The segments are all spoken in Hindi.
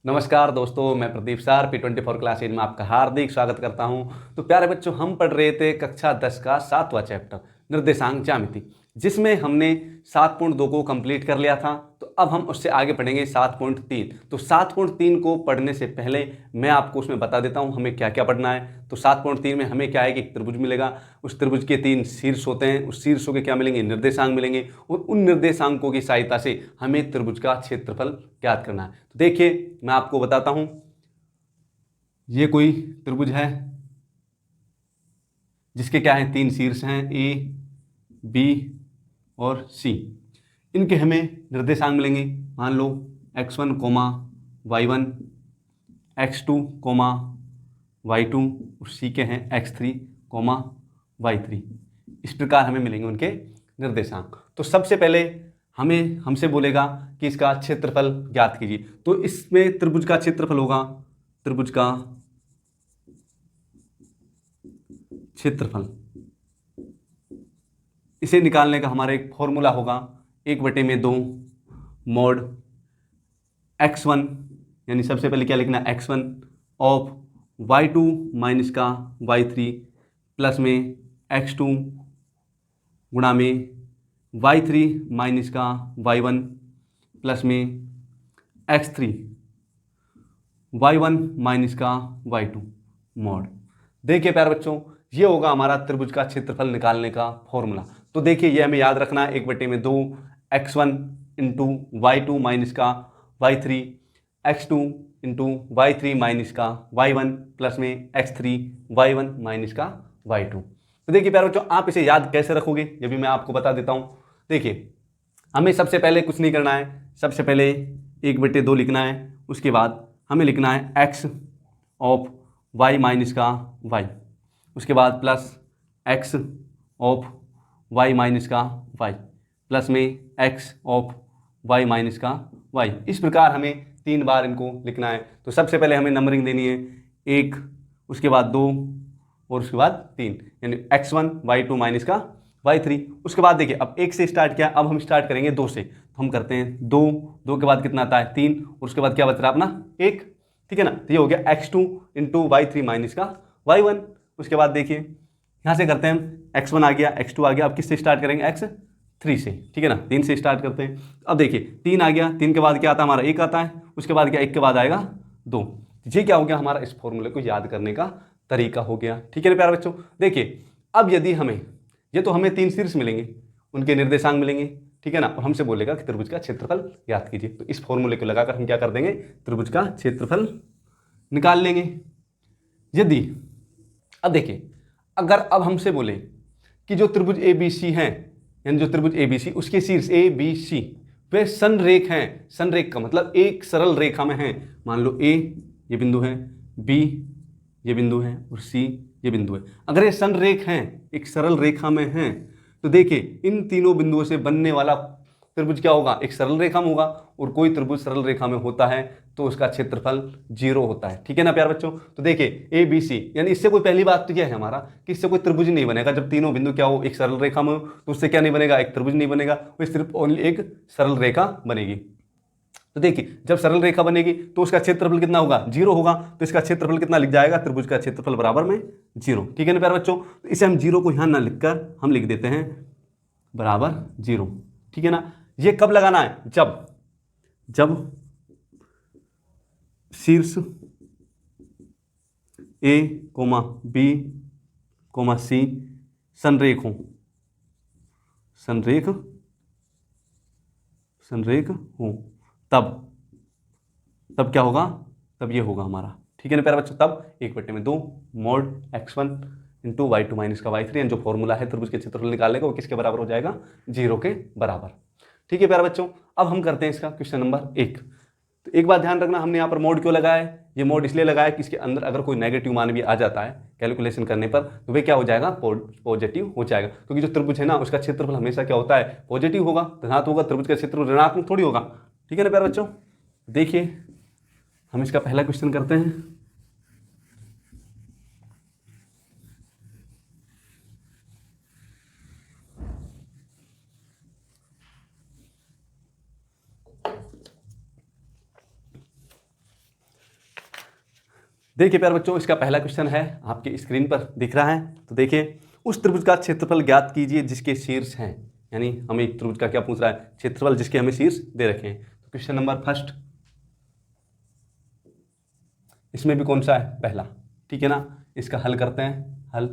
नमस्कार दोस्तों, मैं प्रदीप सर P24 क्लास 8 में आपका हार्दिक स्वागत करता हूं। तो प्यारे बच्चों, हम पढ़ रहे थे कक्षा 10 का 7वां चैप्टर निर्देशांक ज्यामिति, जिसमें हमने 7.2 को कंप्लीट कर लिया था। तो अब हम उससे आगे पढ़ेंगे 7.3। तो 7.3 को पढ़ने से पहले मैं आपको उसमें बता देता हूं हमें क्या क्या पढ़ना है। तो 7.3 में हमें क्या है कि एक त्रिभुज मिलेगा, उस त्रिभुज के 3 शीर्ष होते हैं, उस शीर्षों के क्या मिलेंगे, निर्देशांक मिलेंगे, और उन निर्देशांकों की सहायता से हमें त्रिभुज का क्षेत्रफल ज्ञात करना है। तो देखिए, मैं आपको बताता हूं, ये कोई त्रिभुज है जिसके क्या है, 3 शीर्ष हैं, ए, बी और सी। इनके हमें निर्देशांक मिलेंगे। मान लो x1 coma y1, x2 coma y2 और सी के हैं x3 कोमा y3। इस प्रकार हमें मिलेंगे उनके निर्देशांक। तो सबसे पहले हमसे बोलेगा कि इसका क्षेत्रफल ज्ञात कीजिए। तो इसमें त्रिभुज का क्षेत्रफल होगा, त्रिभुज का क्षेत्रफल, इसे निकालने का हमारा एक फॉर्मूला होगा 1/2 मोड x1, यानी सबसे पहले क्या लिखना है, x1 ऑफ y2 माइनस का y3 प्लस में x2 गुणा में y3 माइनस का y1 प्लस में x3 y1 माइनस का y2 मोड। देखिए प्यारे बच्चों, ये होगा हमारा त्रिभुज का क्षेत्रफल निकालने का फॉर्मूला। तो देखिए, ये हमें याद रखना है 1/2 x1 इंटू y2 माइनस का y3, x2 into y3 minus का y1 प्लस में x3 y1 माइनस का y2। तो देखिए प्यारे बच्चों, आप इसे याद कैसे रखोगे ये भी मैं आपको बता देता हूं। देखिए, हमें सबसे पहले कुछ नहीं करना है, सबसे पहले 1/2 लिखना है। उसके बाद हमें लिखना है x ऑफ y माइनस का y, उसके बाद plus x of y minus का y प्लस में x ऑफ y माइनस का y। इस प्रकार हमें 3 बार इनको लिखना है। तो सबसे पहले हमें नंबरिंग देनी है 1, उसके बाद 2 और उसके बाद 3, यानी x1 y2 माइनस का y3। उसके बाद देखिए, अब 1 से स्टार्ट किया, अब हम स्टार्ट करेंगे 2 से। तो हम करते हैं 2 के बाद कितना आता है 3, और उसके बाद क्या बच रहा अपना 1, ठीक है ना। तो ये हो गया x2 इंटू y3 माइनस का y1। उसके बाद देखिए, यहाँ से करते हैं हम, x1 आ गया, x2 आ गया, अब किससे स्टार्ट करेंगे, x3 से, ठीक है ना, 3 से स्टार्ट करते हैं। अब देखिए 3 आ गया, 3 के बाद क्या आता है हमारा 1 आता है, उसके बाद क्या 1 के बाद आएगा 2। ये क्या हो गया, हमारा इस फॉर्मूले को याद करने का तरीका हो गया, ठीक है ना प्यारे बच्चों। देखिए, अब यदि हमें, ये तो हमें 3 शीर्ष मिलेंगे, उनके निर्देशांक मिलेंगे, ठीक है ना, और हमसे बोलेगा कि त्रिभुज का क्षेत्रफल ज्ञात कीजिए। तो इस फॉर्मूले को लगाकर हम क्या कर देंगे, त्रिभुज का क्षेत्रफल निकाल लेंगे। यदि, अब देखिए, अगर अब हमसे बोले कि जो त्रिभुज ए बी सी है, यानी जो त्रिभुज ए बी सी, उसके शीर्ष ए बी सी वे संरेख हैं। संरेख का मतलब एक सरल रेखा में हैं। मान लो ए ये बिंदु है, बी ये बिंदु है, और सी ये बिंदु है। अगर ये संरेख हैं, एक सरल रेखा में हैं, तो देखिए इन तीनों बिंदुओं से बनने वाला त्रिभुज क्या होगा, एक सरल रेखा में होगा। और कोई त्रिभुज सरल रेखा में होता है तो उसका क्षेत्रफल 0 होता है, ठीक है ना प्यारे बच्चों। तो देखिए ए बी सी, यानी इससे कोई पहली बात तो यह है हमारा कि इससे कोई त्रिभुज नहीं बनेगा। जब तीनों बिंदु क्या हो, एक सरल रेखा में हो, तो उससे क्या नहीं बनेगा, एक त्रिभुज नहीं बनेगा, वो सिर्फ ओनली एक सरल रेखा बनेगी। तो देखिए, जब सरल रेखा बनेगी तो उसका क्षेत्रफल कितना होगा, 0 होगा। तो इसका क्षेत्रफल कितना लिख जाएगा, त्रिभुज का क्षेत्रफल बराबर में 0, ठीक है ना प्यारे बच्चों। तो इसे हम 0 को यहां ना लिखकर हम लिख देते हैं बराबर 0, ठीक है ना। ये कब लगाना है, जब शीर्ष ए कोमा बी कोमा सी संरेख हो, संरेख हो, तब क्या होगा, तब ये होगा हमारा, ठीक है ना प्यारे बच्चों। तब 1/2 mode x1 into y2 minus का y3, यानी जो फॉर्मूला है त्रिभुज के क्षेत्रफल निकालने का, वो किसके बराबर हो जाएगा, 0 के बराबर, ठीक है प्यारे बच्चों। अब हम करते हैं इसका क्वेश्चन नंबर 1। तो एक बात ध्यान रखना, हमने यहाँ पर मोड क्यों लगाया है, ये मोड इसलिए लगाया कि इसके अंदर अगर कोई नेगेटिव मान भी आ जाता है कैलकुलेशन करने पर, तो वे क्या हो जाएगा, पॉजिटिव हो जाएगा। क्योंकि जो त्रिभुज है ना, उसका क्षेत्रफल हमेशा क्या होता है, पॉजिटिव होगा, धनात्मक होगा। त्रिभुज का क्षेत्रफल ऋणात्मक थोड़ी होगा, ठीक है ना प्यारे बच्चों। देखिए, हम इसका पहला क्वेश्चन करते हैं। देखिए प्यारे बच्चों, इसका पहला क्वेश्चन है, आपके स्क्रीन पर दिख रहा है। तो देखिए, उस त्रिभुज का क्षेत्रफल ज्ञात कीजिए जिसके शीर्ष हैं, यानी हमें एक त्रिभुज का क्या पूछ रहा है, क्षेत्रफल जिसके हमें शीर्ष दे रखे हैं। तो क्वेश्चन नंबर फर्स्ट, इसमें भी कौन सा है, पहला, ठीक है ना। इसका हल करते हैं। हल,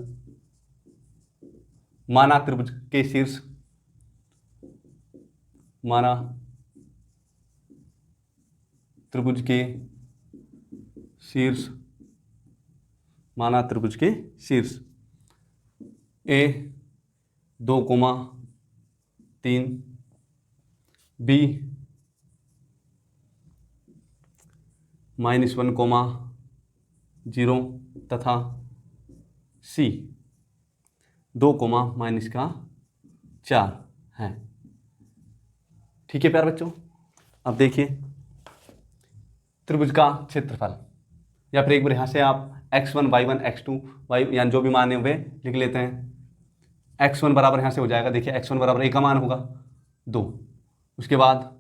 माना त्रिभुज के शीर्ष, माना त्रिभुज के शीर्ष, माना त्रिभुज के शीर्ष ए 2,3, बी -1,0 तथा सी 2,-4 है। ठीक है प्यारे बच्चों, अब देखिए त्रिभुज का क्षेत्रफल, या फिर एक बार यहाँ से आप x1 y1 x2 y यानी जो भी मान है वे लिख लेते हैं। x1 बराबर यहाँ से हो जाएगा, देखिए x1 बराबर a का मान होगा 2, उसके बाद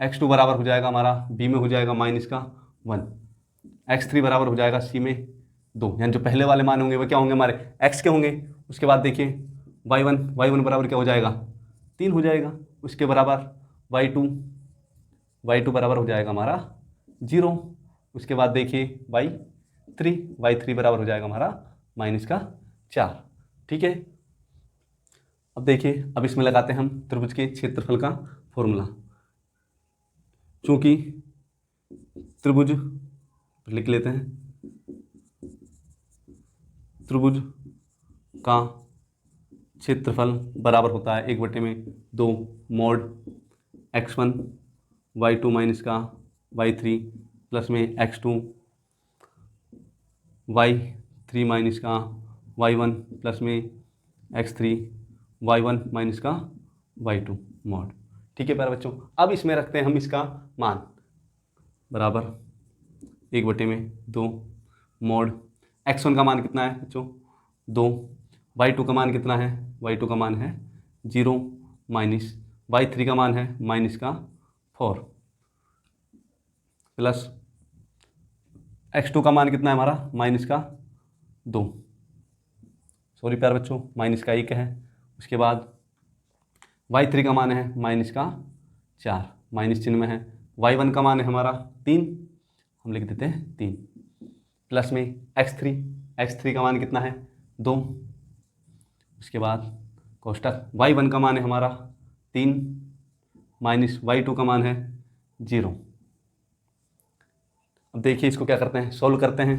x2 बराबर हो जाएगा हमारा b में हो जाएगा -1, x3 बराबर हो जाएगा c में 2, यानी जो पहले वाले मान होंगे वो क्या होंगे, हमारे x के होंगे। उसके बाद देखिए y1 बराबर क्या हो जाएगा, 3 हो जाएगा। उसके बराबर y2 बराबर हो जाएगा हमारा 0। उसके बाद देखिए y3 बराबर हो जाएगा हमारा -4। ठीक है, अब देखिए, अब इसमें लगाते हैं हम त्रिभुज के क्षेत्रफल का फॉर्मूला। चूंकि त्रिभुज लिख लेते हैं, त्रिभुज का क्षेत्रफल बराबर होता है 1/2 मोड x1 y2 माइनस का y3 प्लस में x2 y3 माइनस का y1 प्लस में x3 y1 माइनस का y2 मोड। ठीक है प्यारे बच्चों, अब इसमें रखते हैं हम इसका मान बराबर 1/2 मोड x1 का मान कितना है बच्चों, 2, y2 का मान कितना है, y2 का मान है 0 माइनस y3 का मान है -4 प्लस x2 का मान कितना है हमारा -2, सॉरी प्यारे बच्चों -1 है। उसके बाद y3 का मान है -4, माइनस चिन्ह में है। y1 का मान है हमारा 3, हम लिख देते हैं 3, प्लस में x3 का मान कितना है 2। उसके बाद कोष्टक y1 का मान है हमारा 3 माइनस y2 का मान है 0। अब देखिए इसको क्या करते हैं, सॉल्व करते हैं।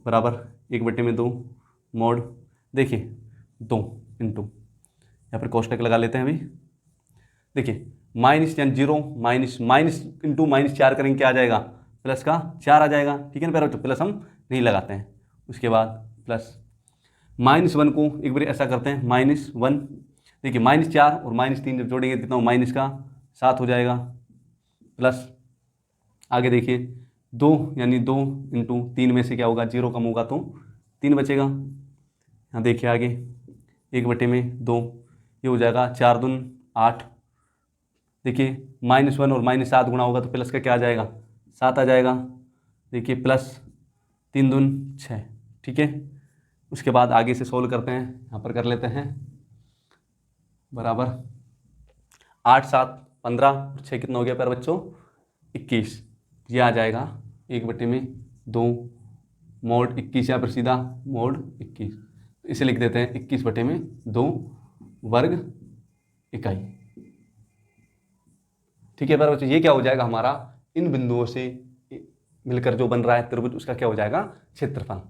बराबर 1/2 मोड, देखिए 2 इंटू, या फिर कोष्टक लगा लेते हैं अभी। देखिए माइनस यानी 0 माइनस इंटू -4 करेंगे, क्या आ जाएगा, प्लस का 4 आ जाएगा। ठीक है ना प्यारे बच्चों, प्लस हम नहीं लगाते हैं। उसके बाद प्लस -1 को एक बार ऐसा करते हैं, -1, देखिए -4 और -3 जब जोड़ेंगे कितना, -7 हो जाएगा। प्लस आगे देखिए 2 यानी 2 इंटू 3 में से क्या होगा, 0 कम होगा तो 3 बचेगा। यहाँ देखिए आगे 1/2, ये हो जाएगा 4 दून 8। देखिए -1 और -7 गुणा होगा तो प्लस का क्या आ जाएगा, 7 आ जाएगा। देखिए प्लस 3 दून 6। ठीक है, उसके बाद आगे से सोल्व करते हैं, यहाँ पर कर लेते हैं। बराबर 8 7 15, 6 कितना हो गया प्यारे बच्चों, 21। ये आ जाएगा 1/2 मोड 21, यहाँ पर सीधा मोड 21, इसे लिख देते हैं 21/2 वर्ग इकाई। ठीक है प्यारे बच्चों, ये क्या हो जाएगा हमारा, इन बिंदुओं से मिलकर जो बन रहा है त्रिभुज, उसका क्या हो जाएगा, क्षेत्रफल।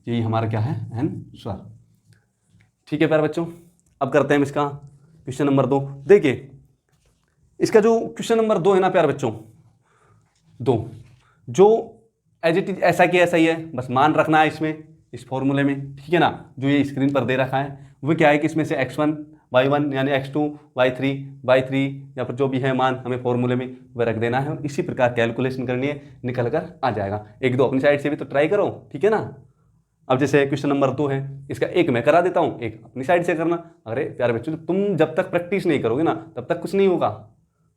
यही हमारा क्या है, आंसर। ठीक है प्यारे बच्चों, अब करते हैं इसका क्वेश्चन नंबर 2। देखिए इसका जो क्वेश्चन नंबर 2 है ना प्यारे बच्चों, 2 जो एज इट इज ऐसा कि ऐसा ही है, बस मान रखना है इसमें, इस फॉर्मूले में। ठीक है ना, जो ये स्क्रीन पर दे रखा है वो क्या है कि इसमें से x1 y1 यानी x2 y3 या फिर जो भी है मान हमें फॉर्मूले में वह रख देना है, और इसी प्रकार कैलकुलेशन करनी है, निकल कर आ जाएगा। 1-2 अपनी साइड से भी तो ट्राई करो। ठीक है ना, अब जैसे क्वेश्चन नंबर 2 है, इसका एक मैं करा देता हूँ, एक अपनी साइड से करना। अरे प्यारे बच्चों, तुम जब तक प्रैक्टिस नहीं करोगे ना तब तक कुछ नहीं होगा।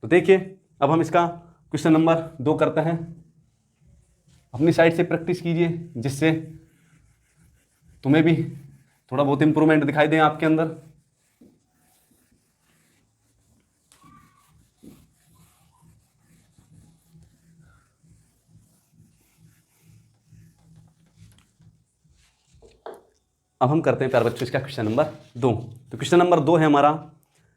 तो देखिए अब हम इसका क्वेश्चन नंबर 2 करते हैं। अपनी साइड से प्रैक्टिस कीजिए जिससे तुम्हें भी थोड़ा बहुत इंप्रूवमेंट दिखाई दे आपके अंदर। अब हम करते हैं प्यारे बच्चों इसका क्वेश्चन नंबर 2। तो क्वेश्चन नंबर 2 है हमारा,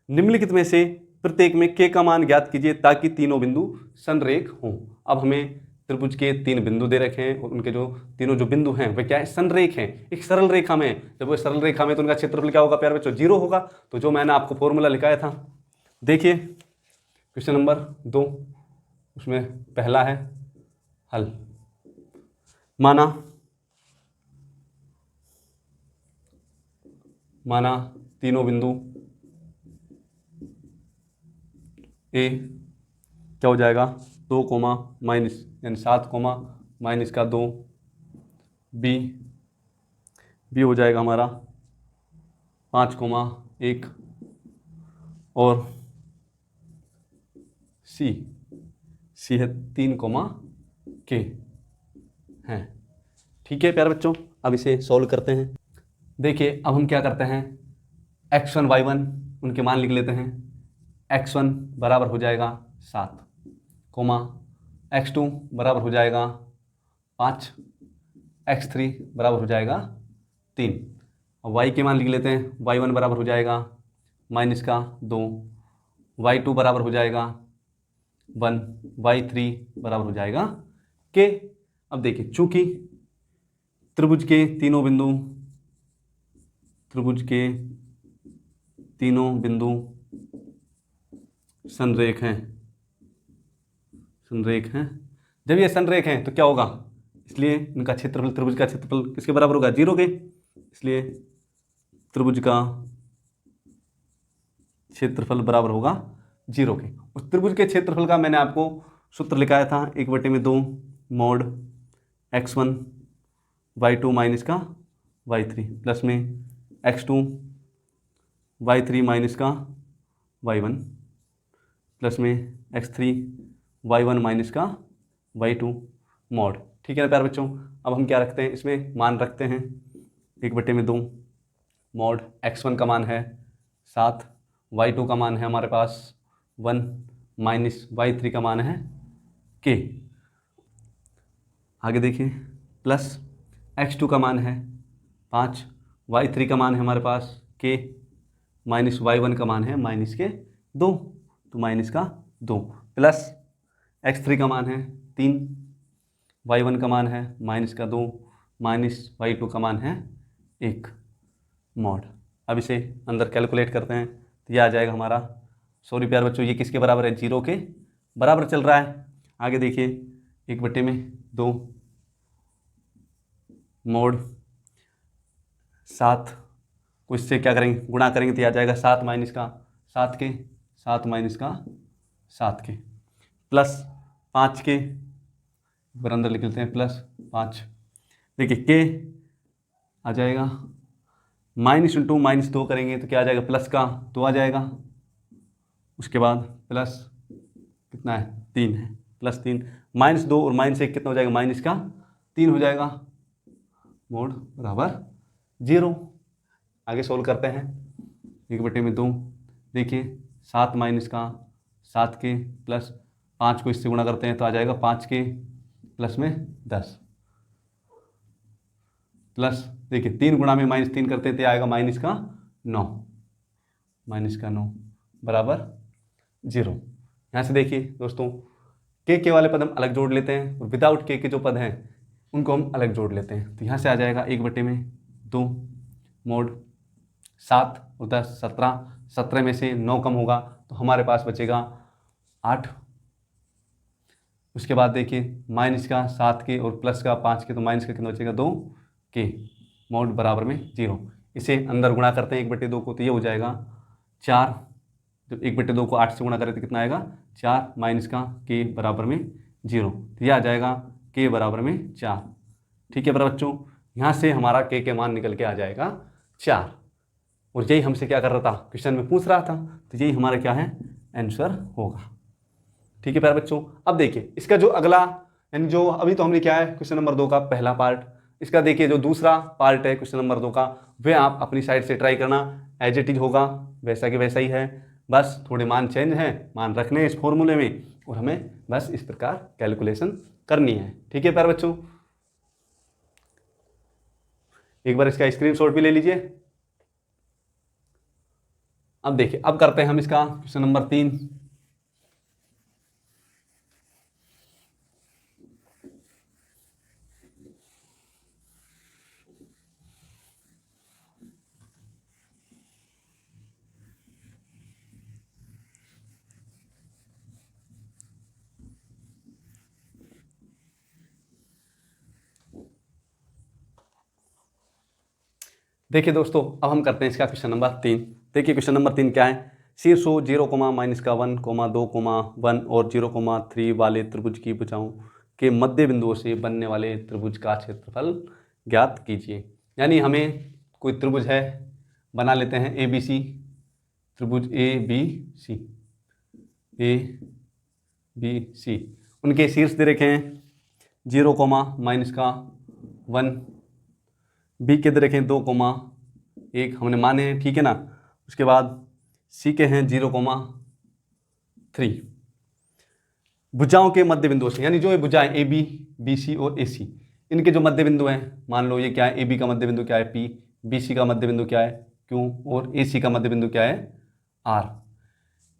निम्नलिखित में से प्रत्येक में के का मान ज्ञात कीजिए ताकि तीनों बिंदु संरेख हों। अब हमें त्रिभुज के 3 बिंदु दे रखे हैं और उनके जो तीनों जो बिंदु हैं वे क्या है, संरेख हैं, एक सरल रेखा में। जब वो सरल रेखा में तो उनका क्षेत्रफल क्या होगा प्यारे बच्चों, 0 होगा। तो जो मैंने आपको फॉर्मूला लिखाया था, देखिए क्वेश्चन नंबर 2, उसमें पहला है हल। माना तीनों बिंदु ए क्या हो जाएगा 2 कोमा माइनस यानी 7 कोमा माइनस का 2, बी हो जाएगा हमारा 5 कोमा 1 और सी है 3 कोमा के हैं। ठीक है प्यारे बच्चों, अब इसे सॉल्व करते हैं। देखिए अब हम क्या करते हैं, x1 y1 उनके मान लिख लेते हैं। x1 बराबर हो जाएगा 7 कोमा x2 बराबर हो जाएगा 5, x3 बराबर हो जाएगा 3। और y के मान लिख लेते हैं, y1 बराबर हो जाएगा माइनस का 2, y2 बराबर हो जाएगा 1, y3 बराबर हो जाएगा k। अब देखिए चूंकि त्रिभुज के तीनों बिंदु संरेख हैं, जब ये संरेख हैं तो क्या होगा, इसलिए इनका क्षेत्रफल, त्रिभुज का क्षेत्रफल किसके बराबर होगा, 0 के। इसलिए त्रिभुज का क्षेत्रफल बराबर होगा 0 के। उस त्रिभुज के क्षेत्रफल का मैंने आपको सूत्र लिखाया था, 1/2 मोड x1 y2 माइनस का y3 प्लस में x2 y3 माइनस का y1 प्लस में x3 y1 माइनस का y2 मॉड। ठीक है ना प्यारे बच्चों। अब हम क्या रखते हैं, इसमें मान रखते हैं 1/2 मॉड x1 का मान है 7, y2 का मान है हमारे पास 1 माइनस y3 का मान है k। आगे देखिए प्लस x2 का मान है 5, y3 का मान है हमारे पास k माइनस y1 का मान है माइनस के 2, तो माइनस का 2 प्लस x3 का मान है 3, y1 का मान है माइनस का 2 माइनस y2 का मान है 1 मॉड। अब इसे अंदर कैलकुलेट करते हैं तो यह आ जाएगा हमारा, सॉरी प्यारे बच्चों, ये किसके बराबर है, 0 के बराबर चल रहा है। आगे देखिए 1/2 मोड 7 को इससे क्या करेंगे, गुणा करेंगे तो आ जाएगा 7 माइनस का 7 के, 7 माइनस का 7 के प्लस 5 के, बार अंदर लिख लेते हैं प्लस 5। देखिए के आ जाएगा -2 -2 करेंगे तो क्या आ जाएगा, प्लस का 2 आ जाएगा। उसके बाद प्लस कितना है, 3 है, प्लस 3 -2 और -1 कितना हो जाएगा, माइनस का 3 हो जाएगा, मोड बराबर 0। आगे सोल्व करते हैं 1/2। देखिए 7 माइनस का 7 के प्लस 5 को इससे गुणा करते हैं तो आ जाएगा 5 के प्लस में 10 प्लस देखिए 3 गुणा में -3 करते हैं तो आएगा माइनस का 9 बराबर 0। यहाँ से देखिए दोस्तों के वाले पद हम अलग जोड़ लेते हैं और विदाउट के जो पद हैं उनको हम अलग जोड़ लेते हैं। तो यहाँ से आ जाएगा 1/2 मोड 7 और 10 17 में से 9 कम होगा तो हमारे पास बचेगा 8। उसके बाद देखिए माइनस का 7 के और प्लस का 5 के, तो माइनस का कितना बचेगा 2 के, मोड बराबर में 0। इसे अंदर गुणा करते हैं 1/2 को तो ये हो जाएगा 4। जब 1/2 को 8 से गुणा करें तो कितना आएगा 4 माइनस का के बराबर में 0, तो यह आ जाएगा के बराबर में 4। ठीक है बच्चों, यहाँ से हमारा के मान निकल के आ जाएगा 4 और यही हमसे क्या कर रहा था, क्वेश्चन में पूछ रहा था, तो यही हमारा क्या है, आंसर होगा। ठीक है प्यारे बच्चों। अब देखिए इसका जो अगला यानी जो अभी तो हमने क्या है क्वेश्चन नंबर 2 का पहला पार्ट, इसका देखिए जो दूसरा पार्ट है क्वेश्चन नंबर 2 का, वह आप अपनी साइड से ट्राई करना, एज इट इज होगा, वैसा कि वैसा ही है, बस थोड़े मान चेंज हैं, मान रखने हैं इस फॉर्मूले में, और हमें बस इस प्रकार कैलकुलेशन करनी है। ठीक है प्यारे बच्चों, एक बार इसका स्क्रीनशॉट भी ले लीजिए। अब देखिए, अब करते हैं हम इसका क्वेश्चन नंबर 3। देखिए दोस्तों, अब हम करते हैं इसका क्वेश्चन नंबर 3। देखिए क्वेश्चन नंबर 3 क्या है, शीर्ष 0, -1, 2, 1 और 0,3 वाले त्रिभुज की भुजाओं के मध्य बिंदुओं से बनने वाले त्रिभुज का क्षेत्रफल ज्ञात कीजिए। यानी हमें कोई त्रिभुज है, बना लेते हैं ABC, त्रिभुज ABC, उनके शीर्ष दे रखे हैं 0, -1, बी के दे रखे हैं 2,1 हमने माने हैं, ठीक है ना। उसके बाद सी के हैं 0,3। भुजाओं के मध्य बिंदुओं से, यानी जो ये भुजाएं AB, BC और AC, इनके जो मध्य बिंदु हैं, मान लो ये क्या है, AB का मध्य बिंदु क्या है P, BC का मध्य बिंदु क्या है Q और AC का मध्य बिंदु क्या है R।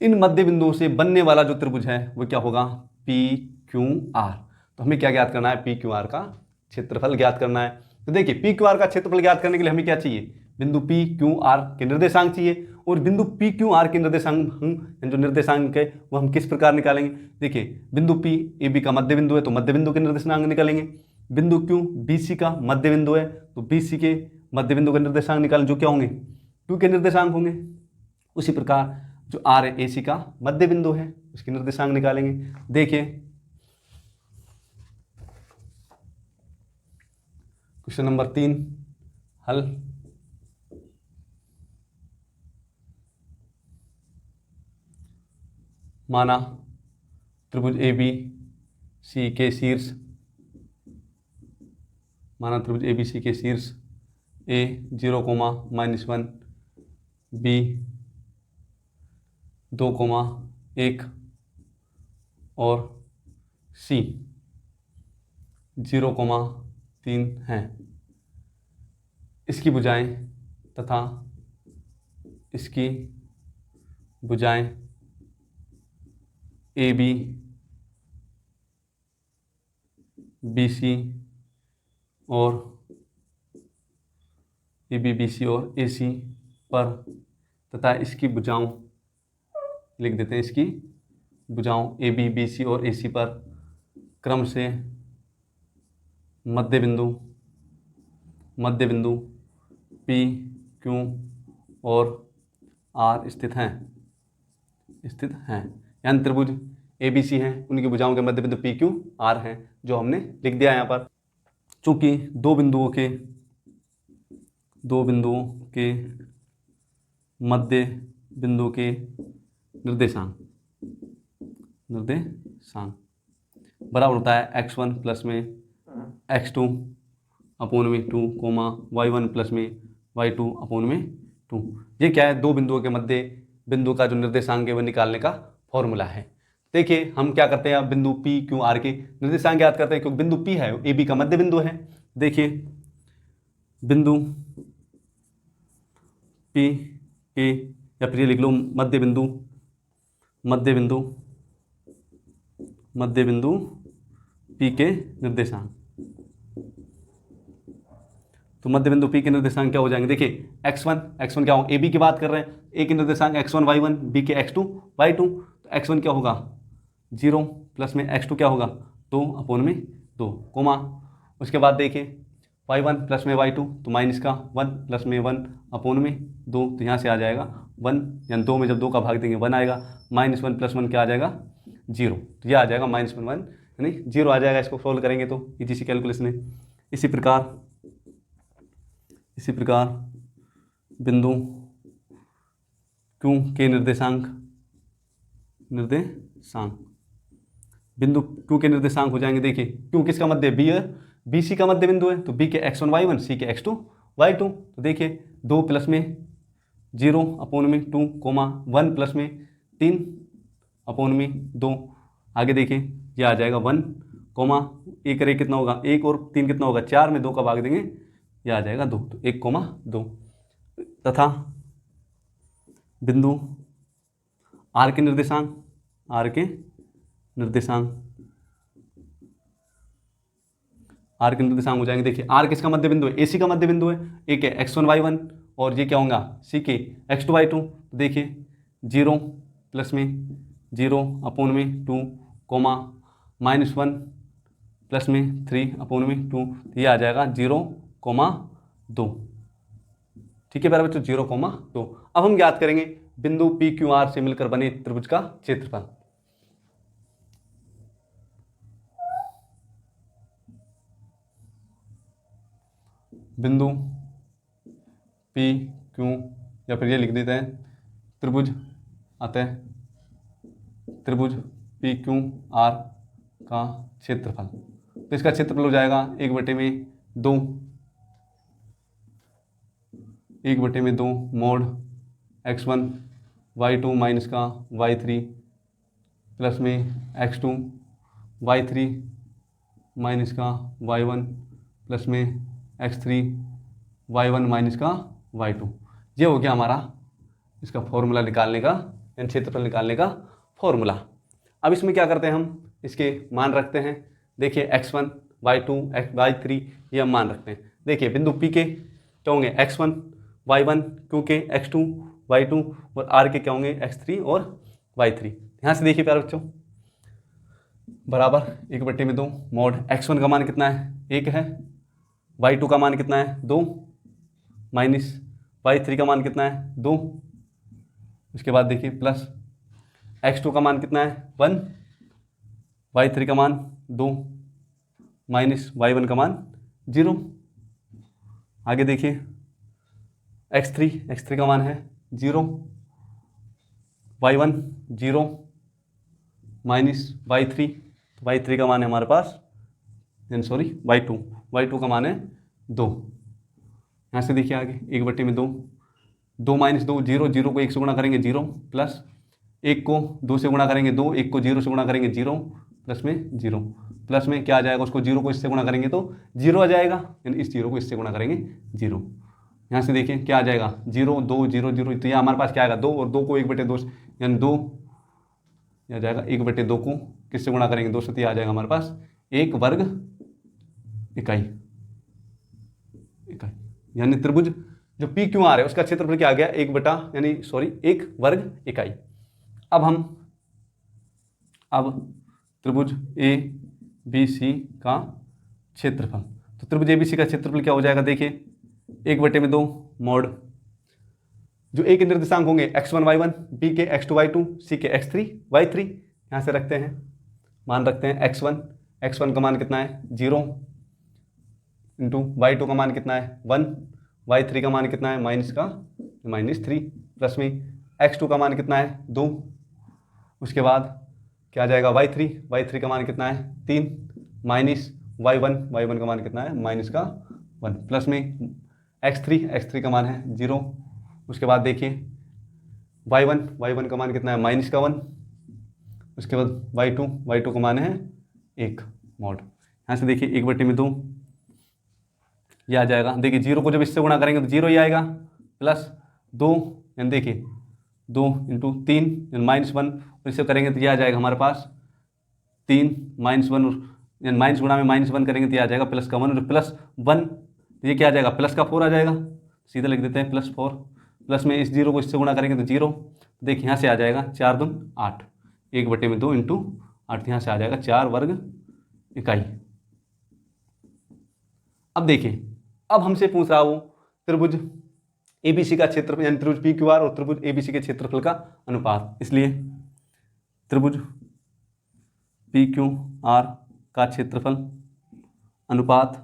इन मध्य बिंदुओं से बनने वाला जो त्रिभुज है वो क्या होगा, PQR। तो हमें क्या ज्ञात करना है, PQR का क्षेत्रफल ज्ञात करना है। तो देखिए PQR का क्षेत्रफल ज्ञात करने के लिए हमें क्या चाहिए, बिंदु PQR के निर्देशांक चाहिए, और बिंदु PQR के निर्देशांक जो निर्देशांक है वो हम किस प्रकार निकालेंगे। देखिए बिंदु P AB का मध्य बिंदु है तो मध्य बिंदु के निर्देशांक निकालेंगे, बिंदु Q BC का मध्य बिंदु है तो BC के मध्य बिंदु के निर्देशांक निकालें, जो क्या होंगे Q के निर्देशांक होंगे। उसी प्रकार जो R है AC का मध्य बिंदु है, उसके निर्देशांक निकालेंगे। देखिए क्वेश्चन नंबर 3 हल। माना त्रिभुज ABC के शीर्ष, माना त्रिभुज ABC के शीर्ष A 0,-1, B 2,1 और C 0,3 हैं। इसकी भुजाएं तथा इसकी भुजाएं AB, BC और AB, BC और AC पर तथा इसकी भुजाओं लिख देते हैं, इसकी भुजाओं AB, BC और AC पर क्रम से मध्य बिंदु P, Q और R स्थित हैं। यानी त्रिभुज ABC हैं, उनकी भुजाओं के मध्य बिंदु P, Q, R हैं, जो हमने लिख दिया यहाँ पर। चूंकि दो बिंदुओं के मध्य बिंदु के निर्देशांक बराबर होता है x1 प्लस में x2 अपॉन में 2, y1 प्लस में y2 अपॉन में 2। ये क्या है, दो बिंदुओं के मध्य बिंदु का जो निर्देशांक है वो निकालने का फॉर्मूला है। देखिए हम क्या करते हैं, अब बिंदु P, Q, R के निर्देशांक याद करते हैं, क्योंकि बिंदु P है AB का मध्य बिंदु है। देखिए बिंदु P के, या फिर ये लिख लो मध्य बिंदु P के निर्देशांक। तो मध्य बिंदु P के निर्देशांक क्या हो जाएंगे, देखिए x1 क्या हो, AB की बात कर रहे हैं, A के निर्देशांक x1 y1, B के x2 y2। तो x1 क्या होगा 0 प्लस में x2 क्या होगा 2 अपॉन में 2, कोमा। उसके बाद देखिए y1 प्लस में y2 तो माइनस का 1 प्लस में 1 अपॉन में 2, तो यहाँ से आ जाएगा 1, यानी 2 में जब 2 का भाग देंगे 1 आएगा, -1 प्लस 1 क्या आ जाएगा 0, तो यह आ जाएगा -1 यानी 0 आ जाएगा। इसको सॉल्व करेंगे तो इजी सी कैलकुलेशन है। इसी प्रकार बिंदु Q के निर्देशांक बिंदु क्यू के निर्देशांक हो जाएंगे, देखिए क्यू किसका मध्य, बी है, बी सी का मध्य बिंदु है, तो बी के x1 y1, सी के x2 y2। तो देखिए 2 प्लस में 0 अपोन में 2 कोमा 1 प्लस में 3 अपोन में 2। आगे देखिए ये आ जाएगा 1 कोमा 1 रे कितना होगा 1 और 3 कितना होगा 4 में 2 का भाग देंगे, ये आ जाएगा 2, तो 1 कोमा 2। तथा बिंदु आर के निर्देशांक, आर के निर्देशांक, आर के निर्देशांक हो जाएंगे, देखिए आर किसका मध्य बिंदु है, ए सी का मध्य बिंदु है, एक है x1 y1 और ये क्या होगा सी के x2 y2। देखिए 0 प्लस में 0 अपोन में 2 कोमा -1 प्लस में 3 अपोन में 2, ये आ जाएगा 0,2। ठीक है प्यारे बच्चों, 0,2। अब हम ज्ञात करेंगे बिंदु पी क्यू आर से मिलकर बने त्रिभुज का क्षेत्रफल। बिंदु पी क्यू, या फिर ये लिख देते हैं त्रिभुज, अतः त्रिभुज पी क्यू आर का क्षेत्रफल। तो इसका क्षेत्रफल हो जाएगा 1/2, 1/2 मोड x1 y2 माइनस का y3 प्लस में x2 y3 माइनस का y1 प्लस में x3 y1 माइनस का y2। ये हो गया हमारा इसका फॉर्मूला निकालने का, यानी क्षेत्रफल निकालने का फॉर्मूला। अब इसमें क्या करते हैं हम, इसके मान रखते हैं। देखिए x1 y2 y3 ये हम मान रखते हैं। देखिए बिंदु P के क्या होंगे x1 y1, Q के x2 y2 और R के क्या होंगे x3 और y3। यहाँ से देखिए प्यारे बच्चों, बराबर 1/2 मोड x1 का मान कितना है 1 है, y2 का मान कितना है 2 माइनस y3 का मान कितना है 2। उसके बाद देखिए प्लस x2 का मान कितना है 1, y3 का मान 2 माइनस y1 का मान 0। आगे देखिए x3 का मान है 0, y1 0 माइनस y3, तो y3 का मान है हमारे पास y2 का मान है 2। यहाँ से देखिए आगे 1/2, 2 माइनस 2 0, 0 को 1 से गुणा करेंगे 0, प्लस 1 को 2 से गुणा करेंगे 2, 1 को 0 से गुणा करेंगे 0, प्लस में 0, प्लस में क्या आ जाएगा, उसको 0 को इससे गुणा करेंगे तो 0 आ जाएगा, यानी इस 0 को इससे गुणा करेंगे 0। यहाँ से देखिए क्या आ जाएगा 0 2 0 0, तो यहाँ हमारे पास क्या आएगा 2, और 2 को 1/2 यानी 2 आ जाएगा, 1/2 को किससे गुणा करेंगे 2 से, तो आ जाएगा हमारे पास 1 वर्ग इकाई, यानी त्रिभुज जो पी क्यू आर है उसका क्षेत्रफल क्या आ गया 1 वर्ग इकाई। अब त्रिभुज ए बी सी का क्षेत्रफल, तो त्रिभुज ए बी सी का क्षेत्रफल क्या हो जाएगा, देखिए 1/2 मोड जो ए के निर्देशांक होंगे x1 y1, बी के x2 y2, सी के x3 y3। यहाँ से रखते हैं, मान रखते हैं x1 का मान कितना है 0 इंटू y2 का मान कितना है 1, y3 का मान कितना है -3, प्लस में x2 का मान कितना है 2। उसके बाद क्या आ जाएगा y3 का मान कितना है 3, माइनस y1 का मान कितना है -1, प्लस में x3 का मान है 0। उसके बाद देखिए y1 का मान कितना है -1। उसके बाद y2 का मान है 1 मोड। यहाँ से देखिए 1/2 ये आ जाएगा, देखिए 0 को जब इससे गुणा करेंगे तो 0 ही आएगा, प्लस 2 यानी देखिए 2 इंटू 3 -1, और इससे करेंगे तो ये आ जाएगा हमारे पास 3 -1, यानी माइनस गुणा में -1 करेंगे तो ये आ जाएगा प्लस का 1, और प्लस 1 ये क्या आ जाएगा प्लस का 4 आ जाएगा, सीधा लिख देते हैं +4, प्लस में इस 0 को इससे गुणा करेंगे तो 0। देखिए यहाँ से आ जाएगा 4 दून 8, 1/2 इंटू 8, यहाँ से आ जाएगा 4 वर्ग इकाई। अब देखिए, अब हमसे पूछ रहा वो त्रिभुज एबीसी का क्षेत्रफल, यानी त्रिभुज पी क्यू आर और त्रिभुज एबीसी के क्षेत्रफल का अनुपात। इसलिए त्रिभुज पी क्यू आर का क्षेत्रफल अनुपात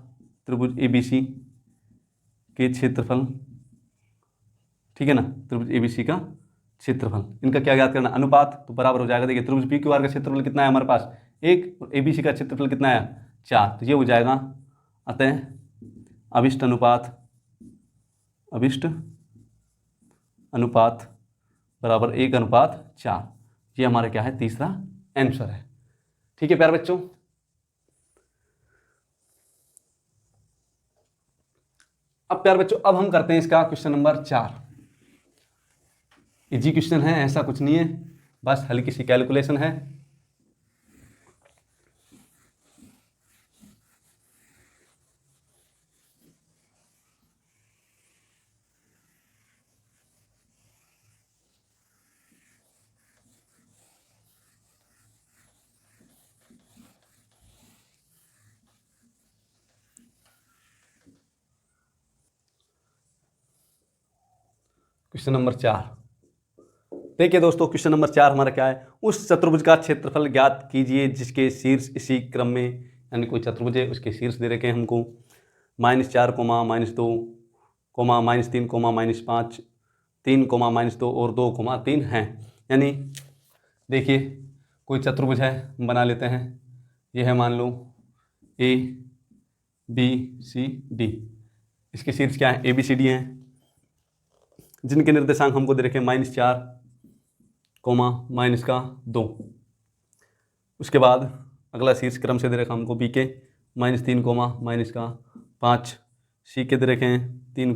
त्रिभुज एबीसी के क्षेत्रफल, ठीक है ना, त्रिभुज एबीसी का क्षेत्रफल। इनका क्या ज्ञात करना, अनुपात, तो बराबर हो जाएगा। देखिए त्रिभुज पी क्यू आर का क्षेत्रफल कितना है हमारे पास 1 और ABC का क्षेत्रफल कितना है 4, तो ये हो जाएगा अतः अभिष्ट अनुपात बराबर 1:4। ये हमारा क्या है, तीसरा आंसर है। ठीक है प्यारे बच्चों, अब प्यारे बच्चों अब हम करते हैं इसका क्वेश्चन नंबर 4। इजी क्वेश्चन है, ऐसा कुछ नहीं है, बस हल्की सी कैलकुलेशन है। क्वेश्चन नंबर 4, देखिए दोस्तों क्वेश्चन नंबर 4 हमारा क्या है, उस चतुर्भुज का क्षेत्रफल ज्ञात कीजिए जिसके शीर्ष इसी क्रम में, यानी कोई चतुर्भुज है उसके शीर्ष दे रखे हैं हमको -4, -2, -3, -5, 3, -2 और 2, 3 हैं। यानी देखिए कोई चतुर्भुज है, हम बना लेते हैं। यह है मान लो ABCD, इसके शीर्ष क्या है ABCD हैं, जिनके निर्देशांक हमको दे रखे -4, -2। उसके बाद अगला शीर्ष क्रम से दे रखा हमको BK -3, -5। C के दे रखे हैं 3,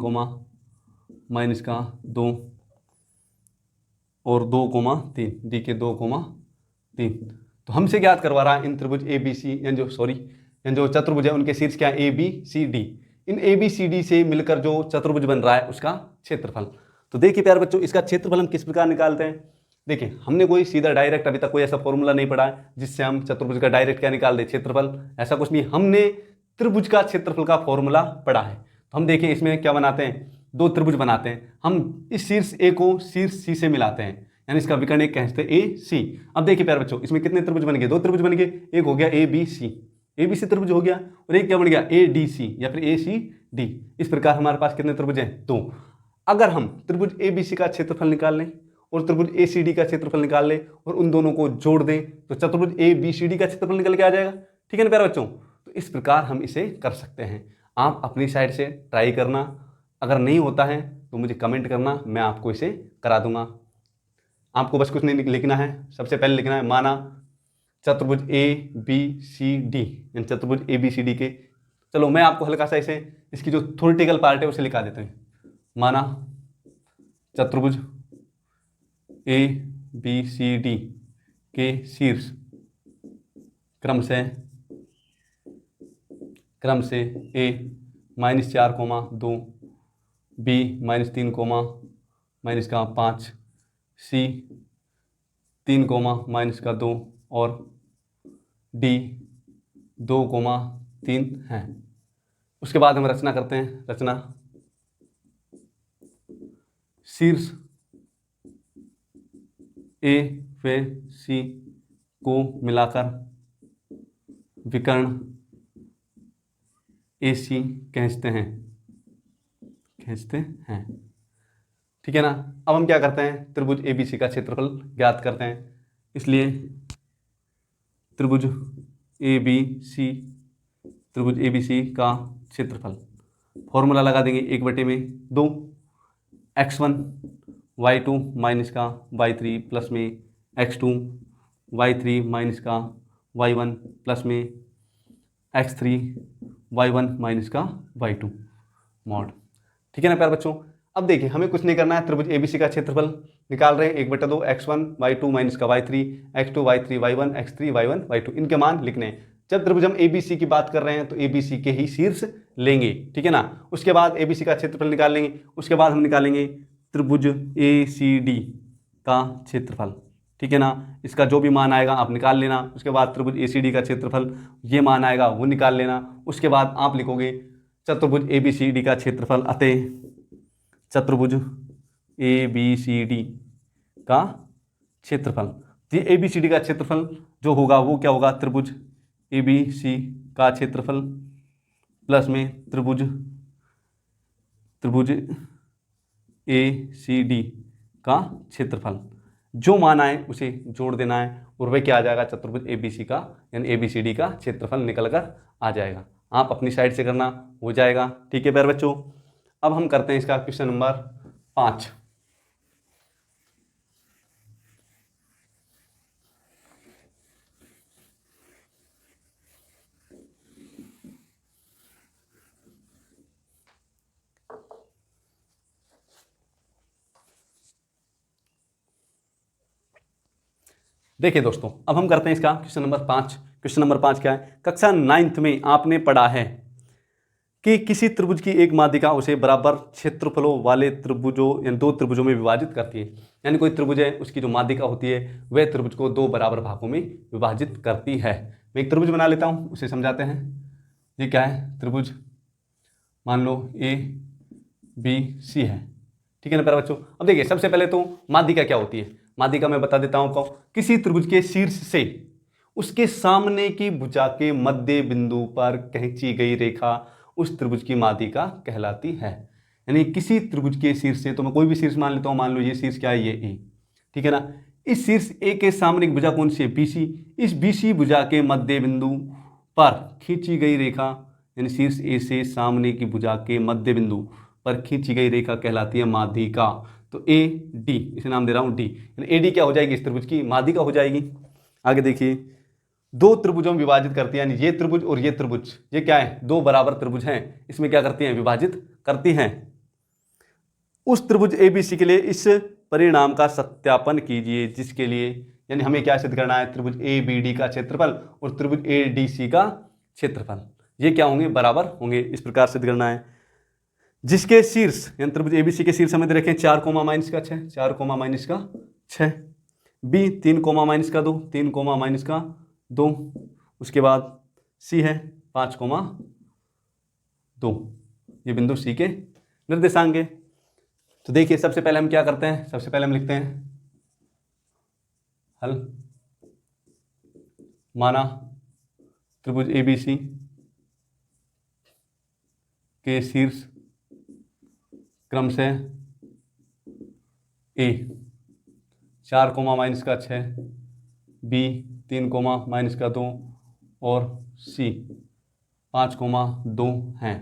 -2 और 2, 3। D के 2, 3। तो हमसे ज्ञात करवा रहा है इन त्रिभुज ABC यानी जो चतुर्भुज है उनके शीर्ष क्या है ABCD। इन ABCD से मिलकर जो चतुर्भुज बन रहा है उसका क्षेत्रफल। तो देखिए प्यारे बच्चों इसका क्षेत्रफल हम किस प्रकार निकालते हैं। देखिए हमने कोई सीधा डायरेक्ट अभी तक कोई ऐसा फॉर्मूला नहीं पढ़ा है जिससे हम चतुर्भुज का डायरेक्ट क्या निकाल दे क्षेत्रफल, ऐसा कुछ नहीं। हमने त्रिभुज का क्षेत्रफल का फॉर्मूला पढ़ा है। तो हम देखिए इसमें क्या बनाते हैं, दो त्रिभुज बनाते हैं। हम इस शीर्ष A को शीर्ष C से मिलाते हैं, यानी इसका विकर्ण एक कहते हैं AC। अब देखिए प्यारे बच्चों इसमें कितने त्रिभुज बन गए, दो त्रिभुज बन गए। एक हो गया ABC त्रिभुज हो गया, और एक क्या बन गया ADC या फिर ACD। इस प्रकार हमारे पास कितने त्रिभुज हैं, दो। अगर हम त्रिभुज ABC का क्षेत्रफल निकाल लें और त्रिभुज ACD का क्षेत्रफल निकाल लें और उन दोनों को जोड़ दें तो चतुर्भुज ABCD का क्षेत्रफल निकल के आ जाएगा। ठीक है ना प्यारे बच्चों, तो इस प्रकार हम इसे कर सकते हैं। आप अपनी साइड से ट्राई करना, अगर नहीं होता है तो मुझे कमेंट करना, मैं आपको इसे करा दूंगा। आपको बस कुछ नहीं लिखना है, सबसे पहले लिखना है माना चतुर्भुज ABCD, यानी चतुर्भुज ABCD के, चलो मैं आपको हल्का सा इसे इसकी जो थ्योरेटिकल पार्ट है उसे लिखा देते हैं। माना चतुर्भुज ABCD के शीर्ष क्रम से A -4, 2, B -3, -5, C 3, -2 और D 2, 3 हैं। उसके बाद हम रचना करते हैं। रचना शीर्ष A व C को मिलाकर विकर्ण AC खींचते हैं। ठीक है ना। अब हम क्या करते हैं, त्रिभुज ABC का क्षेत्रफल ज्ञात करते हैं। इसलिए त्रिभुज ABC का क्षेत्रफल फॉर्मूला लगा देंगे 1/2 x1 y2 माइनस का y3 प्लस में x2 y3 माइनस का y1 प्लस में x3 y1 माइनस का y2 मॉड। ठीक है ना प्यारे बच्चों। अब देखिए हमें कुछ नहीं करना है, त्रिभुज ABC का क्षेत्रफल निकाल रहे हैं 1/2 x1 y2 माइनस का y3 x2 y3 y1 x3 y1 y2 इनके मान लिखने हैं। जब त्रिभुज हम ABC की बात कर रहे हैं तो ABC के ही शीर्ष लेंगे। ठीक है ना। उसके बाद ABC का क्षेत्रफल निकाल लेंगे। उसके बाद हम निकालेंगे त्रिभुज ACD का क्षेत्रफल। ठीक है ना। इसका जो भी मान आएगा आप निकाल लेना। उसके बाद त्रिभुज ACD का क्षेत्रफल ये मान आएगा वो निकाल लेना। उसके बाद आप लिखोगे चतुर्भुज ABCD का क्षेत्रफल अतः चतुर्भुज ABCD का क्षेत्रफल। तो ये ABCD का क्षेत्रफल जो होगा वो क्या होगा, त्रिभुज ABC का क्षेत्रफल प्लस में त्रिभुज ACD का क्षेत्रफल, जो मान आए उसे जोड़ देना है और वह क्या आ जाएगा, चतुर्भुज ABC का यानी ABCD का क्षेत्रफल निकल कर आ जाएगा। आप अपनी साइड से करना, हो जाएगा। ठीक है प्यारे बच्चों, अब हम करते हैं इसका क्वेश्चन नंबर 5। देखिए दोस्तों, अब हम करते हैं इसका क्वेश्चन नंबर 5। क्वेश्चन नंबर 5 क्या है, कक्षा 9th में आपने पढ़ा है कि किसी त्रिभुज की एक माध्यिका उसे बराबर क्षेत्रफलों वाले त्रिभुजों यानी 2 त्रिभुजों में विभाजित करती है। यानी कोई त्रिभुज है, उसकी जो माध्यिका होती है वह त्रिभुज को 2 बराबर भागों में विभाजित करती है। मैं एक त्रिभुज बना लेता हूं, उसे समझाते हैं। ये क्या है, त्रिभुज मान लो ABC है। ठीक है ना प्यारे बच्चों। अब देखिए, सबसे पहले तो माध्यिका क्या होती है। माध्यिका मैं बता देता हूं आपको, किसी त्रिभुज के शीर्ष से उसके सामने की भुजा के मध्य बिंदु पर खींची गई रेखा उस त्रिभुज की माध्यिका कहलाती है। यानी किसी त्रिभुज के शीर्ष से, तो मैं कोई भी शीर्ष मान लेता हूं, मान लो ये शीर्ष क्या है, ये ए। ठीक है ना। इस शीर्ष ए के सामने की भुजा कौन सी है, BC। इस BC भुजा के मध्य बिंदु पर खींची गई रेखा यानी शीर्ष ए से सामने की भुजा के मध्य बिंदु पर खींची गई रेखा कहलाती है माध्यिका। तो AD, इसे नाम दे रहा हूं D, यानी AD क्या हो जाएगी, इस त्रिभुज की माध्यिका हो जाएगी। आगे देखिए, 2 त्रिभुजों में विभाजित करती है, यानी ये त्रिभुज और ये त्रिभुज, ये क्या है, 2 बराबर त्रिभुज हैं, इसमें क्या करती हैं, विभाजित करती हैं। उस त्रिभुज ABC के लिए इस परिणाम का सत्यापन कीजिए, जिसके लिए यानी हमें क्या सिद्ध करना है, त्रिभुज ABD का क्षेत्रफल और त्रिभुज ADC का क्षेत्रफल ये क्या होंगे, बराबर होंगे। इस प्रकार सिद्ध करना है। जिसके शीर्ष यानी त्रिभुज ABC के शीर्ष हमें रखें 4 कोमा माइनस का 6, 4 कोमा माइनस का 6, B 3 कोमा माइनस का 2, 3 कोमा माइनस का 2, उसके बाद C है 5 कोमा 2, ये बिंदु C के निर्देशांक है। तो देखिए, सबसे पहले हम क्या करते हैं, सबसे पहले हम लिखते हैं हल। माना त्रिभुज ABC के शीर्ष क्रम से A 4 कोमा माइनस का 6, B 3 कोमा माइनस का 2 और C 5 कोमा 2 हैं।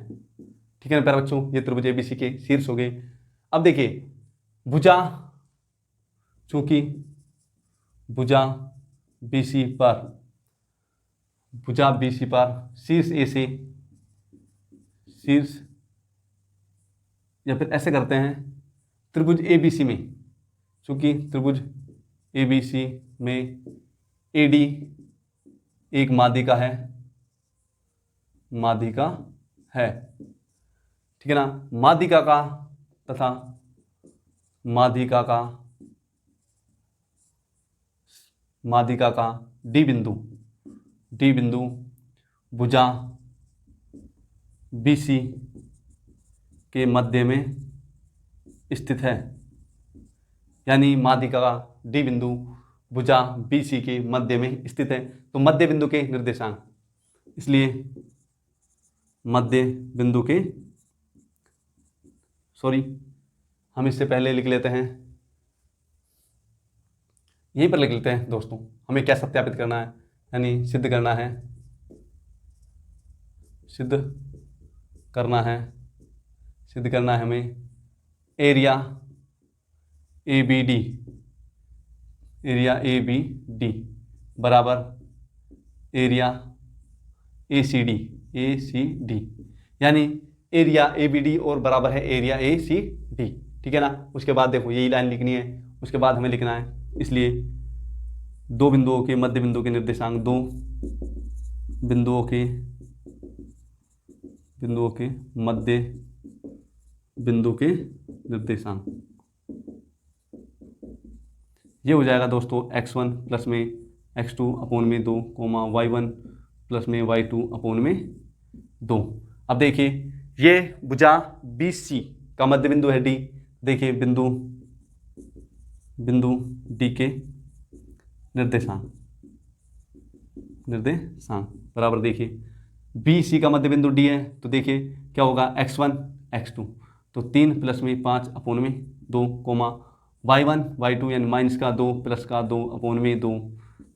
ठीक है ना प्यारे बच्चों, ये त्रिभुज ABC के शीर्ष हो गए। अब देखिए, भुजा, चूंकि भुजा BC पर शीर्ष A से, शीर्ष, या फिर ऐसे करते हैं, त्रिभुज ABC में, चूंकि त्रिभुज ABC में AD एक माध्यिका है, ठीक है ना। माध्यिका का तथा माध्यिका का D बिंदु भुजा BC के मध्य में स्थित है। यानी माध्यिका का D बिंदु भुजा BC के मध्य में स्थित है। तो मध्य बिंदु के निर्देशांक, इसलिए मध्य बिंदु के, हम इससे पहले लिख लेते हैं, यहीं पर लिख लेते हैं दोस्तों। हमें क्या सत्यापित करना है, यानी सिद्ध करना है हमें एरिया ABD बराबर एरिया ACD, यानी एरिया ABD और बराबर है एरिया ACD। ठीक है ना। उसके बाद देखो, यही लाइन लिखनी है, उसके बाद हमें लिखना है, इसलिए 2 बिंदुओं के मध्य बिंदु के निर्देशांक, 2 बिंदुओं के मध्य बिंदु के निर्देशांक, ये हो जाएगा दोस्तों x1 प्लस में x2 अपोन में 2 कोमा y1 प्लस में y2 अपोन में 2। अब देखिए, ये भुजा BC का मध्य बिंदु है D। देखिए, बिंदु D के निर्देशांक बराबर, देखिए BC का मध्य बिंदु D है, तो देखिए क्या होगा, x1 x2, तो 3 प्लस में 5 अपोन में 2 कोमा y1 y2 यानी माइनस का 2 प्लस का 2 अपॉन में 2,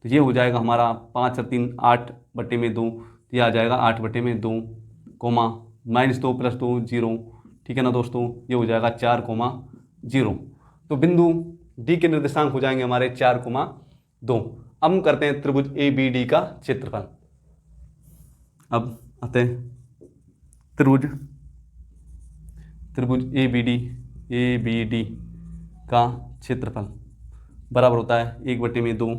तो ये हो जाएगा हमारा 5 और 3 8/2, तो ये आ जाएगा 8/2, कोमा -2 + 2 0, ठीक है ना दोस्तों, ये हो जाएगा 4,0। तो बिंदु डी के निर्देशांक हो जाएंगे हमारे 4,2। अब हम करते हैं त्रिभुज ABD का क्षेत्रफल। अब आते हैं त्रिभुज ABD का क्षेत्रफल बराबर होता है 1/2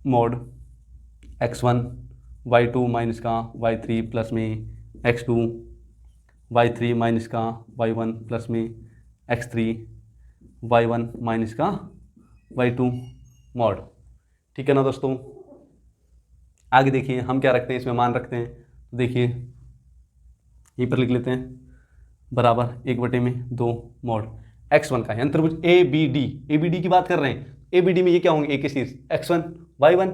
मॉड x1 y2 माइनस का y3 प्लस में x2 y3 माइनस का y1 प्लस में x3 y1 माइनस का y2 मॉड, ठीक है ना दोस्तों। आगे देखिए हम क्या रखते हैं, इसमें मान रखते हैं, तो देखिए यहीं पर लिख लेते हैं बराबर 1/2 मॉड x1 का, यानी त्रिभुज ABD की बात कर रहे हैं। ABD में ये क्या होंगे, एक ही चीज x1 y1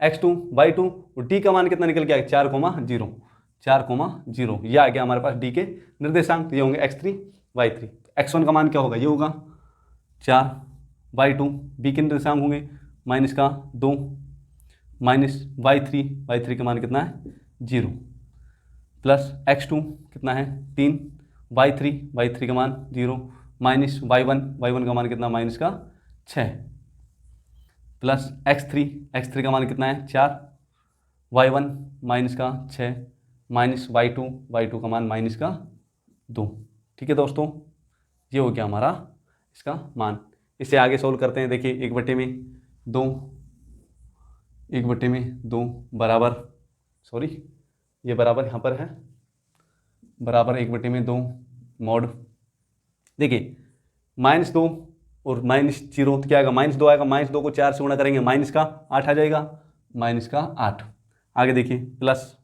x2 y2 और d का मान कितना निकल गया 4,0। यह आ गया हमारे पास d के निर्देशांक, ये होंगे x3 y3। x1 का मान क्या होगा, ये होगा 4, y2 b के निर्देशांक होंगे -2 माइनस y3 का मान कितना है 0 प्लस x2 कितना है 3, y3 का मान 0 माइनस y1 का मान कितना -6 प्लस x3 का मान कितना है 4, y1 -6 माइनस y2 का मान -2, ठीक है दोस्तों। ये हो गया हमारा इसका मान। इसे आगे सोल्व करते हैं। देखिए 1/2 बराबर, सॉरी ये बराबर यहाँ पर है, बराबर 1/2 मॉड, देखिए -2 और -0 तो क्या आएगा, -2 आएगा, -2 को 4 से गुणा करेंगे -8 आ जाएगा, -8। आगे देखिए प्लस,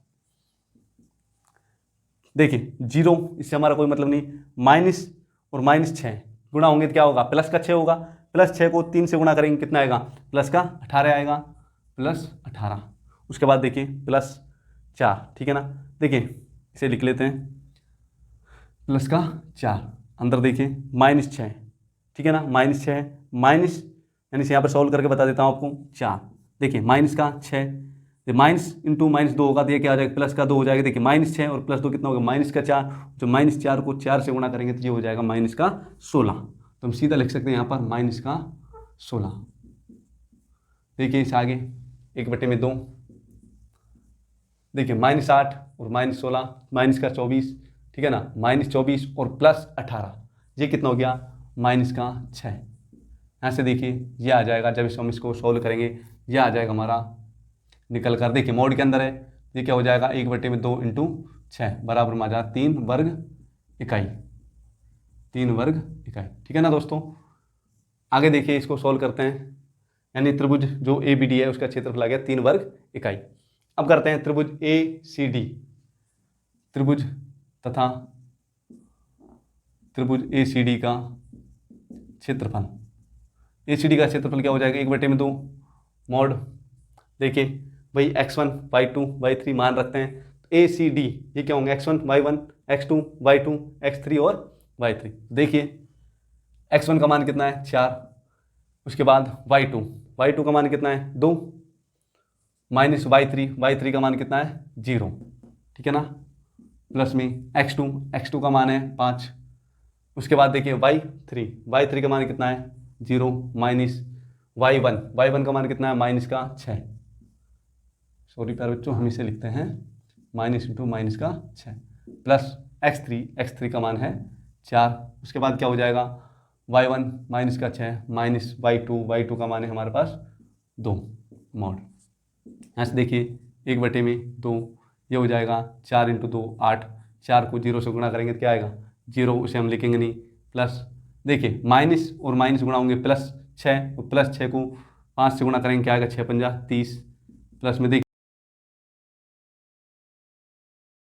देखिए 0 इससे हमारा कोई मतलब नहीं, माइनस और -6 गुणा होंगे तो क्या होगा, +6 होगा, +6 को 3 से गुणा करेंगे कितना आएगा, +18 आएगा, +18। उसके बाद देखिए +4, ठीक है ना। देखिए इसे लिख लेते हैं +4, अंदर देखिए -6, ठीक है ना, -6 माइनस, यानी से यहाँ पर सॉल्व करके बता देता हूँ आपको 4। देखिए -6 माइनस इंटू -2 होगा तो ये क्या आ जाएगा, +2 हो जाएगा। देखिए -6 और +2 कितना होगा, -4, जो -4 को 4 से गुणा करेंगे तो ये हो जाएगा -16। तो हम सीधा लिख सकते हैं यहाँ पर -16। देखिए इस आगे 1/2, देखिए -8 और -16 -24, ठीक है ना, -24 और +18, ये कितना हो गया -6। यहाँ से देखिए ये आ जाएगा, जब हम इसको सॉल्व करेंगे ये आ जाएगा हमारा निकल कर, देखिए मोड के अंदर है, ये क्या हो जाएगा 1/2 इंटू 6 बराबर में आ जाएगा 3 वर्ग इकाई, ठीक है ना दोस्तों। आगे देखिए इसको सॉल्व करते हैं, यानी त्रिभुज जो ABD है उसका क्षेत्रफल आ गया 3 वर्ग इकाई। अब करते हैं त्रिभुज ACD, त्रिभुज ACD का क्षेत्रफल। ACD का क्षेत्रफल क्या हो जाएगा, 1/2 मॉड, देखिए वही x1 y2 y3 मान रखते हैं, तो ACD ये क्या होंगे, x1 y1 x2 y2 x3 और y3। देखिए x1 का मान कितना है 4, उसके बाद y2 का मान कितना है 2, माइनस y3 का मान कितना है 0, ठीक है ना, प्लस में x2 का मान है 5। उसके बाद देखिए y3 का मान कितना है 0, माइनस y1 का मान कितना है -6, सॉरी प्यारे बच्चों हम इसे लिखते हैं -6 प्लस x3 का मान है 4। उसके बाद क्या हो जाएगा y1 -6 माइनस y2 का मान है हमारे पास 2 मॉड। यहाँ से देखिए 1/2 ये हो जाएगा 4 × 2 8, 4 को 0 से गुणा करेंगे तो क्या आएगा 0, उसे हम लिखेंगे नहीं, प्लस देखिए माइनस और माइनस गुणा होंगे +6, और +6 को 5 से गुणा करेंगे क्या आएगा 6 × 5 = 30, प्लस में देखिए